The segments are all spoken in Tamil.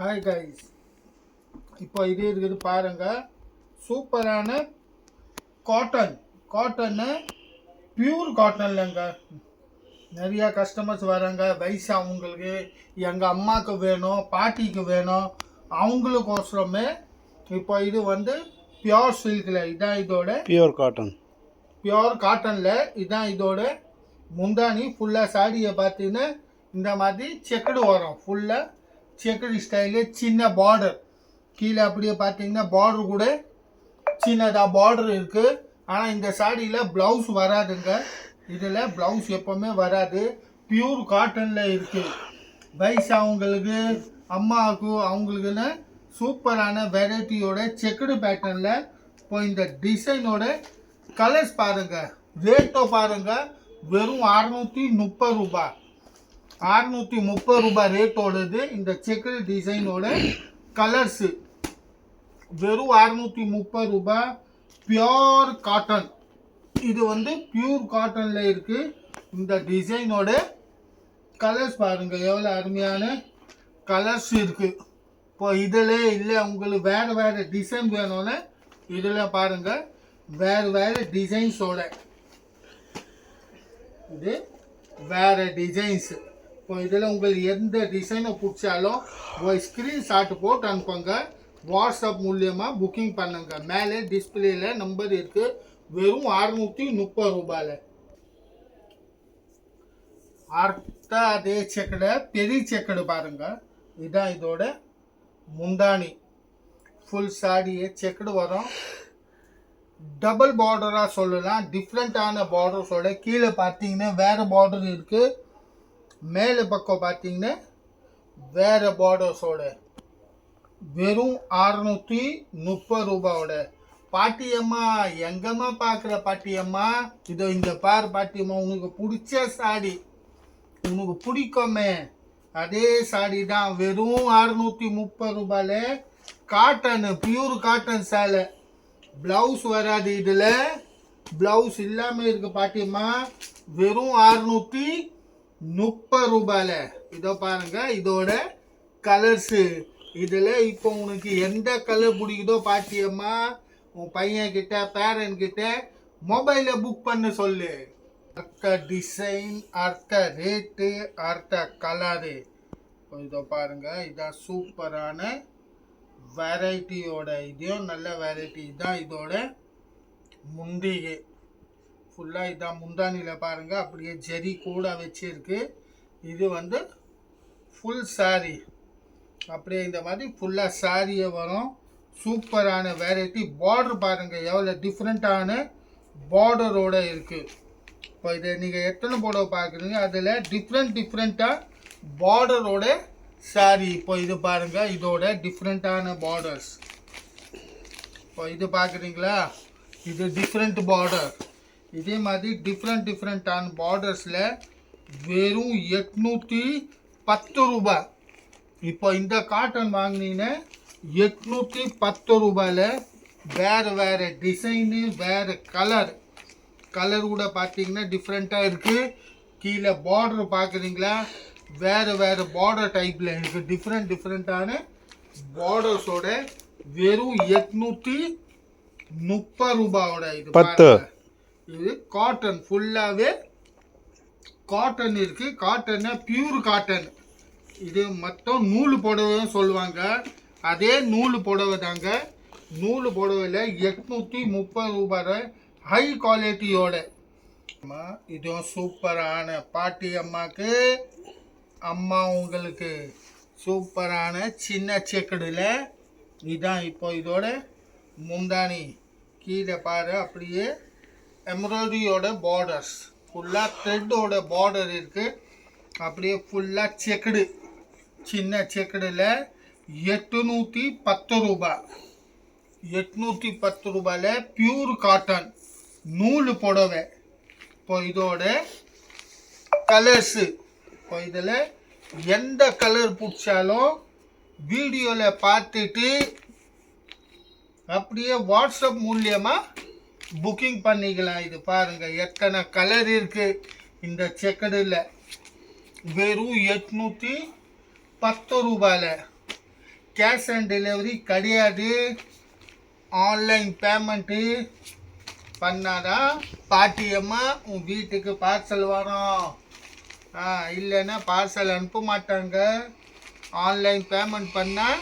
ஹாய் கைஸ், இப்போ இது இருக்குது பாருங்க. சூப்பரான காட்டன்னு பியூர் காட்டன்லங்க. நிறையா கஸ்டமர்ஸ் வராங்க. வயசானவங்களுக்கு, எங்கள் அம்மாவுக்கு வேணும், பாட்டிக்கு வேணும், அவங்களுக்கோசரமே இப்போ இது வந்து பியோர் சில்கில் இதான் இதோட பியோர் காட்டனில் இதான் இதோட முந்தானி. ஃபுல்லாக சாடியை பார்த்தீங்கன்னா இந்த மாதிரி செக்குடு வரும். ஃபுல்லாக செக்குடு ஸ்டைலு, சின்ன பார்டர் கீழே அப்படியே பார்த்தீங்கன்னா பார்டர் கூட சின்னதாக பார்டர் இருக்குது. ஆனால் இந்த சாடியில் ப்ளவுஸ் வராதுங்க. இதில் ப்ளவுஸ் எப்போவுமே வராது. பியூர் காட்டனில் இருக்குது. வயசானவங்களுக்கு, அம்மாவுக்கு, அவங்களுக்குன்னு சூப்பரான வெரைட்டியோட செக்குடு பேட்டர்னில் இப்போ இந்த டிசைனோட கலர்ஸ் பாருங்கள். ரேட்டோ பாருங்கள், வெறும் 630 ரூபாய். 630 ரூபாய் ரேட்டோடது. இந்த செக்குடு டிசைனோட கலர்ஸு வெறும் 630 ரூபாய். Pure cotton. இது வந்து பியூர் காட்டனில் இருக்குது. இந்த டிசைனோட கலர்ஸ் பாருங்கள், எவ்வளோ அருமையான கலர்ஸ் இருக்குது. இப்போ இதில் இல்லை உங்களுக்கு வேறு வேறு டிசைன் வேணும்னு இதில் பாருங்கள், வேறு வேறு டிசைன்ஸோட இது வேறு டிசைன்ஸு. இப்போ இதில் உங்களுக்கு எந்த டிசைனை பிடிச்சாலும் ஒரு ஸ்க்ரீன்ஷாட் போட்டு அனுப்புங்க. வாட்ஸ்அப் மூலியமாக புக்கிங் பண்ணுங்க. மேலே டிஸ்பிளேல நம்பர் இருக்குது. வெறும் 630 ரூபாயில். அடுத்த அதே செக்கடை, பெரிய செக்கடு பாருங்க. இதுதான் இதோட முந்தானி. ஃபுல் சாடியே செக்கடு வரும். டபுள் பார்டராக சொல்லலாம். டிஃப்ரெண்ட்டான பார்டர்ஸோட கீழே பார்த்தீங்கன்னா வேறு பார்டர் இருக்குது. மேலே பக்கம் பார்த்தீங்கன்னா வேறு பார்டர்ஸோட வெறும் 630 ரூபாயோட. பாட்டியம்மா, எங்கம்மா பார்க்குற பாட்டியம்மா? இதோ இந்த பார் பாட்டியம்மா, உனக்கு பிடிச்ச சாடி, உனக்கு பிடிக்குமே அதே சாடி தான். வெறும் 630 ரூபாயில் காட்டன், பியூர் காட்டன் சேலை. ப்ளவுஸ் வராது. இதில் ப்ளவுஸ் இல்லாமல் இருக்குது பாட்டியம்மா. வெறும் 630 ரூபாயில். இதோ பாருங்கள், இதோட கலர்ஸு. இதில் இப்போ உனக்கு எந்த கலர் பிடிக்குதோ பாட்டியம்மா, உன் பையன்கிட்ட, பேரன்கிட்ட மொபைலில் புக் பண்ண சொல்லு. அடுத்த டிசைன், அடுத்த ரேட்டு, அடுத்த கலரு. இதோ பாருங்கள், இதான் சூப்பரான வெரைட்டியோட. இதையும் நல்ல வெரைட்டி தான். இதோட முந்திகை ஃபுல்லாக இதான் முந்தானியில் பாருங்கள், அப்படியே ஜெரி கூட வச்சிருக்கு. இது வந்து ஃபுல் சாரி. அப்படியே இந்த மாதிரி ஃபுல்லாக சாரியே வரும். சூப்பரான வெரைட்டி. பார்டர் பாருங்கள், எவ்வளோ டிஃப்ரெண்ட்டான பார்டரோடு இருக்குது. இப்போ இதை நீங்கள் எத்தனை புடவை பார்க்குறீங்க, அதில் டிஃப்ரெண்ட்டாக பார்டரோட சாரி. இப்போ இது பாருங்கள், இதோட டிஃப்ரெண்ட்டான பார்டர்ஸ். இப்போ இது பார்க்குறீங்களா, இது டிஃப்ரெண்ட் பார்டர். இதே மாதிரி டிஃப்ரெண்ட்டான பார்டர்ஸில் வெறும் 810 ரூபாய். இப்போ இந்த காட்டன் வாங்கினீங்கன்னா 810 ரூபாயில் வேறு டிசைனு, வேறு கலர் கூட பார்த்தீங்கன்னா டிஃப்ரெண்ட்டாக இருக்குது. கீழே பார்டர் பார்க்குறீங்களா, வேறு பார்டர் டைப்பில் இருக்குது. டிஃப்ரெண்ட்டான பார்டர்ஸோட வெறும் 830 ரூபாயோட. இது இது காட்டன், ஃபுல்லாகவே காட்டன் இருக்குது. காட்டன்னா பியூர் காட்டன். இது மொத்தம் நூல் புடவைன்னு சொல்லுவாங்க. அதே நூல் புடவை தாங்க. நூல் புடவையில் 830 ரூபாய் ஹை குவாலிட்டியோட. இதுவும் சூப்பரான பாட்டி அம்மாவுக்கு, அம்மா உங்களுக்கு சூப்பரான சின்ன செக்குடில். இதுதான் இப்போ இதோட முந்தானி. கீழே பாரு, அப்படியே எம்ப்ராய்டரியோட பார்டர்ஸ். ஃபுல்லாக த்ரெட்டோட பார்டர் இருக்குது. அப்படியே ஃபுல்லாக செக்குடு, சின்ன செக்குடில் 810 ரூபாய். 810 ரூபாயில் பியூர் காட்டன் நூல் புடவை. இப்போ இதோட கலர்ஸு. இப்போ இதில் எந்த கலர் பிடிச்சாலும் வீடியோவில் பார்த்துட்டு அப்படியே வாட்ஸ்அப் மூலியமாக புக்கிங் பண்ணிக்கலாம். இது பாருங்கள், எத்தனை கலர் இருக்குது இந்த செக்கடில். வெறும் 810 ரூபாயில். கேஷ் ஆன் டெலிவரி கிடையாது. ஆன்லைன் பேமெண்ட்டு பண்ணாதான் பாட்டியம்மா உன் வீட்டுக்கு பார்சல் வரும். இல்லைன்னா பார்சல் அனுப்ப மாட்டாங்க. ஆன்லைன் பேமெண்ட் பண்ணால்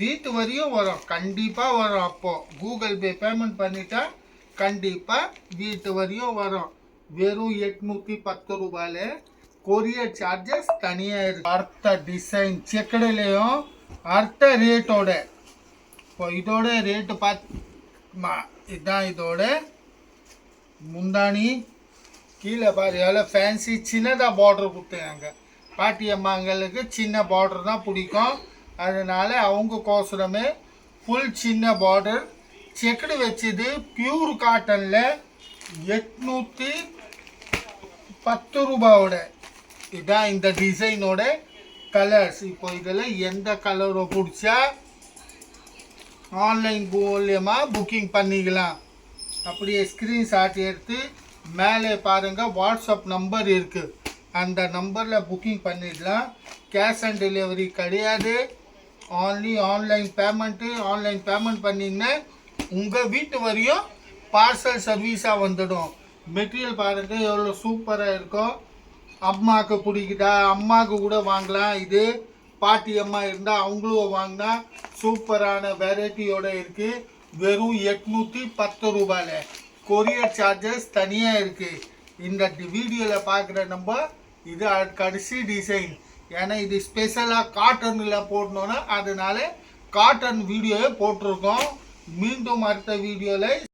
வீட்டு வரையும் வரும், கண்டிப்பாக வரும். அப்போது கூகுள் பே பேமெண்ட் பண்ணிட்டா கண்டிப்பாக வீட்டு வரையும் வரும். வெறும் 810 ரூபாயில் கொரியர் சார்ஜஸ் தனியாக இருக்கு. அடுத்த டிசைன் செக்கடையிலையும் அடுத்த ரேட்டோட. இப்போ இதோட ரேட்டு இதுதான் இதோட முந்தானி. கீழே பாரு எவ்வளோ ஃபேன்சி சின்னதாக பார்டர் கொடுத்தாங்க. பாட்டி அம்மாங்களுக்கு சின்ன பார்டர் தான் பிடிக்கும். அதனால அவங்க கோசரமே ஃபுல் சின்ன பார்டர் செக்குடு வச்சது. பியூர் காட்டனில் 810 ரூபாவோட. இதுதான் இந்த டிசைனோட கலர்ஸ். இப்போ இதில் எந்த கலரை பிடிச்சா ஆன்லைன் மூலியமாக புக்கிங் பண்ணிக்கலாம். அப்படியே ஸ்க்ரீன்ஷாட் எடுத்து மேலே பாருங்கள் வாட்ஸ்அப் நம்பர் இருக்குது, அந்த நம்பரில் புக்கிங் பண்ணிடலாம். கேஷ் ஆன் டெலிவரி கிடையாது. Only online payment. Online payment பண்ணிங்கன்னா உங்கள் வீட்டு வரையும் பார்சல் சர்வீஸாக வந்துடும். மெட்டீரியல் பாருங்கள் எவ்வளோ சூப்பராக இருக்கும். அம்மாவுக்கு பிடிக்குதா, அம்மாவுக்கு கூட வாங்கலாம். இது பாட்டி அம்மா இருந்தால் அவங்களும் வாங்கினா சூப்பரான வெரைட்டியோடு இருக்குது. வெறும் 810 ரூபாயில் கொரியர் சார்ஜஸ் தனியாக இருக்குது. இந்த வீடியோவில் பார்க்குற நம்ம இது கடைசி டிசைன். ஏன்னா இது ஸ்பெஷலாக காட்டனில் போடணுன்னா அதனால காட்டன் வீடியோவே போட்டிருக்கோம். மீண்டும் அடுத்த வீடியோவில்